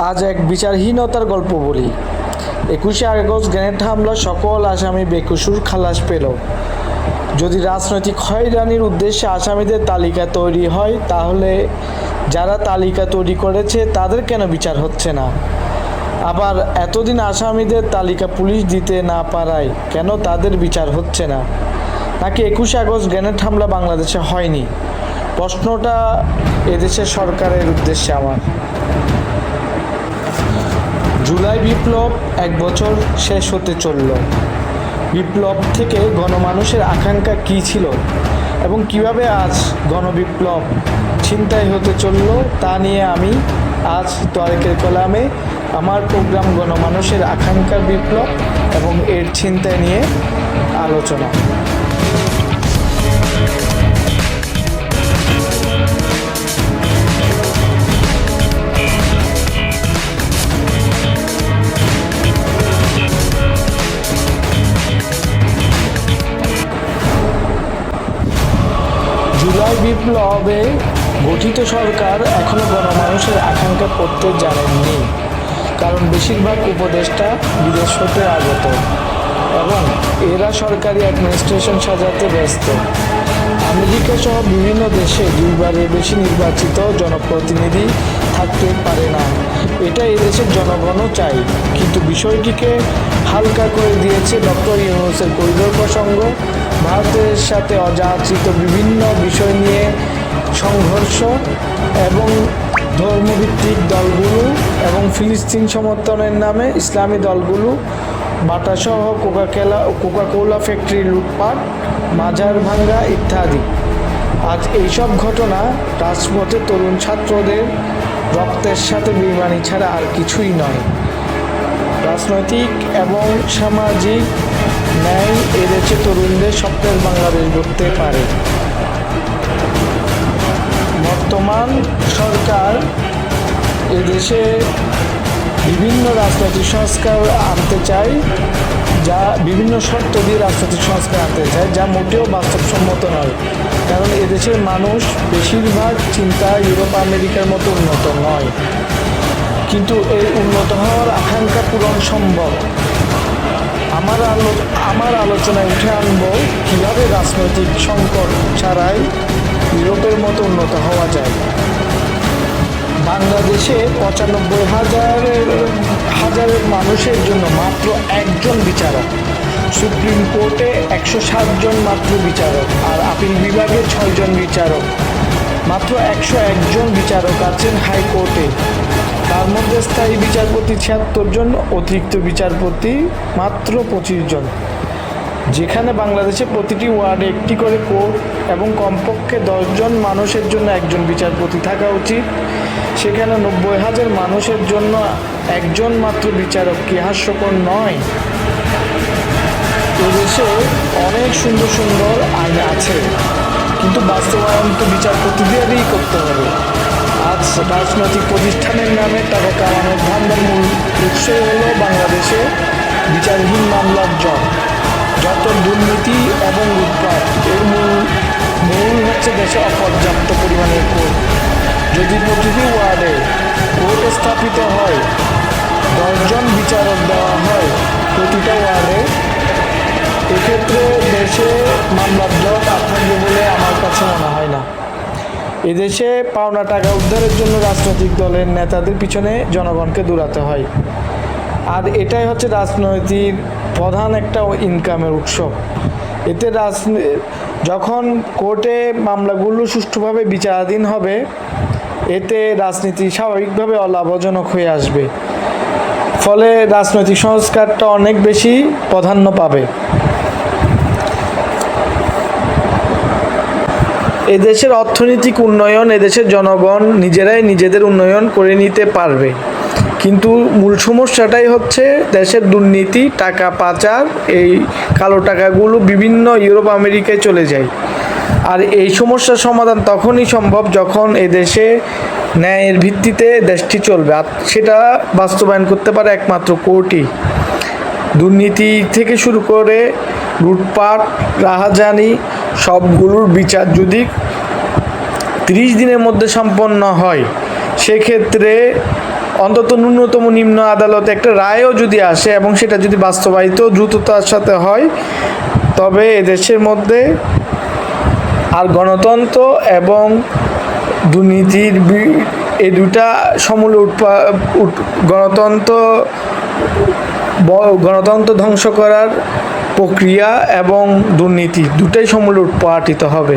আজ এক বিচারহীনতার গল্প বলি। ২১শে আগস্ট গ্রেনেড হামলা সকল আসামি বেকসুর খালাস পেল। যদি রাজনৈতিক হয়রানির উদ্দেশ্যে আসামিদের তালিকা তৈরি হয়, তাহলে যারা তালিকা তৈরি করেছে তাদের কেন বিচার হচ্ছে না? আবার এতদিন আসামিদের তালিকা পুলিশ দিতে না পারায় কেন তাদের বিচার হচ্ছে না? নাকি ২১শে আগস্ট গ্রেনেড হামলা বাংলাদেশে হয়নি? প্রশ্নটা এদেশের সরকারের উদ্দেশ্যে আমার। জুলাই বিপ্লব ১ বছর শেষ হতে চলল। বিপ্লব থেকে গণমানুষের আকাঙ্ক্ষা কী ছিল এবং কিভাবে আজ গণবিপ্লব ছিনতাই হতে চলল, তা নিয়ে আমি আজ তরেকের কলামে আমার প্রোগ্রাম গণমানুষের আকাঙ্ক্ষার বিপ্লব এবং এর ছিনতাই নিয়ে আলোচনা। জুলাই বিপ্লবে গঠিত সরকার এখনও গণমানুষের আকাঙ্ক্ষা পড়তে জানেননি, কারণ বেশিরভাগ উপদেষ্টা বিদেশ হতে আগত এবং এরা সরকারি অ্যাডমিনিস্ট্রেশন সাজাতে ব্যস্ত। আমেরিকা সহ বিভিন্ন দেশে ২বারের বেশি নির্বাচিত জনপ্রতিনিধি থাকতে পারে না, এটা এদেশের জনগণও চায়। কিন্তু বিষয়টিকে হালকা করে দিয়েছে ডক্টর ইউনূসের করিডোর প্রসঙ্গ, ভারতের সাথে অযাচিত বিভিন্ন বিষয় নিয়ে সংঘর্ষ এবং ধর্মভিত্তিক দলগুলো এবং ফিলিস্তিন সমর্থনের নামে ইসলামী দলগুলো বাটাসহ কোকাকোলা ফ্যাক্টরি লুটপাট, মাজার ভাঙ্গা ইত্যাদি। আজ এইসব ঘটনা রাজপথে তরুণ ছাত্রদের রক্তের সাথে বেইমানি ছাড়া আর কিছুই নয়। রাজনৈতিক এবং সামাজিক ন্যায় এদেশে তরুণদের স্বপ্নের বাংলাদেশ গড়তে পারে। বর্তমান সরকার এদেশে বিভিন্ন রাজনৈতিক সংস্কার আনতে চায়, যা বিভিন্ন শর্ত দিয়ে রাজনৈতিক সংস্কার আনতে চায়, যা মোটেও বাস্তবসম্মত নয়। কারণ এদেশের মানুষ বেশিরভাগ চিন্তা ইউরোপ আমেরিকার মতো উন্নত নয়, কিন্তু এই উন্নত হওয়ার আকাঙ্ক্ষা পূরণ সম্ভব। আমার আলোচনায় উঠে আনব কীভাবে রাজনৈতিক সংকট ছাড়াই ইউরোপের মতো উন্নত হওয়া যায়। বাংলাদেশে ৯৫,০০০ মানুষের জন্য মাত্র একজন বিচারক, সুপ্রিম কোর্টে ১৬০ জন মাত্র বিচারক, আর আপিল বিভাগে ৬ জন বিচারক, মাত্র ১০১ জন বিচারক আছেন হাইকোর্টে। তার মধ্যে স্থায়ী বিচারপতি ৭৬ জন, অতিরিক্ত বিচারপতি মাত্র ২৫ জন। যেখানে বাংলাদেশে প্রতিটি ওয়ার্ডে একটি করে কোর্ট এবং কমপক্ষে ১০ জন মানুষের জন্য একজন বিচারপতি থাকা উচিত, সেখানে ৯০,০০০ মানুষের জন্য একজন মাত্র বিচারক কি হাস্যকর নয়? এদেশে অনেক সুন্দর সুন্দর আইন আছে, কিন্তু বাস্তবায়ন তো বিচারপতিদেরই করতে হবে। আজ রাজনৈতিক প্রতিষ্ঠানের নামে টাকা কামানোর ধান্দার মূল উৎসই হলো বাংলাদেশে বিচারহীন মামলার যত দুর্নীতি এবং লুটপাট। এর মূল হচ্ছে দেশে অপর্যাপ্ত পরিমাণের কোর্ট। যদি প্রতিটি ওয়ার্ডে কোর্ট স্থাপিত হয়, ১০ জন বিচারক দেওয়া হয় প্রতিটা ওয়ার্ডে, এক্ষেত্রে দেশে মামলার জট আর থাকবে বলে আমার কাছে মনে হয় না। এদেশে পাওনা টাকা উদ্ধারের জন্য রাজনৈতিক দলের নেতাদের পিছনে জনগণকে দৌড়াতে হয়, আর এটাই হচ্ছে রাজনৈতিক প্রধান একটা ইনকামের উৎস। এতে যখন কোর্টে মামলাগুলো সুষ্ঠুভাবে বিচারাধীন হবে, এতে রাজনীতি স্বাভাবিকভাবে অলাভজনক হয়ে আসবে, ফলে রাজনৈতিক সংস্কারটা অনেক বেশি প্রাধান্য পাবে। এদেশের অর্থনৈতিক উন্নয়ন এদেশের জনগণ নিজেরাই নিজেদের উন্নয়ন করে নিতে পারবে, কিন্তু মূল সমস্যাটাই হচ্ছে দেশের দুর্নীতি, টাকা পাচার। এই কালো টাকাগুলো বিভিন্ন ইউরোপ আমেরিকায় চলে যায়, আর এই সমস্যার সমাধান তখনই সম্ভব যখন এদেশে ন্যায়ের ভিত্তিতে দেশটি চলবে, আর সেটা বাস্তবায়ন করতে পারে একমাত্র কোর্টই। দুর্নীতি থেকে শুরু করে লুটপাট, রাহাজানি সবগুলোর বিচার যদি ৩০ দিনের মধ্যে সম্পন্ন হয়, সেক্ষেত্রে অন্তত ন্যূনতম নিম্ন আদালতে একটা রায়ও যদি আসে এবং সেটা যদি বাস্তবায়িত দ্রুততার সাথে হয়, তবে এদেশের মধ্যে আর গণতন্ত্র এবং দুর্নীতির এই দুটা সমূলে গণতন্ত্র ধ্বংস করার প্রক্রিয়া এবং দুর্নীতি দুটাই সমূলে উৎপাটিত হবে।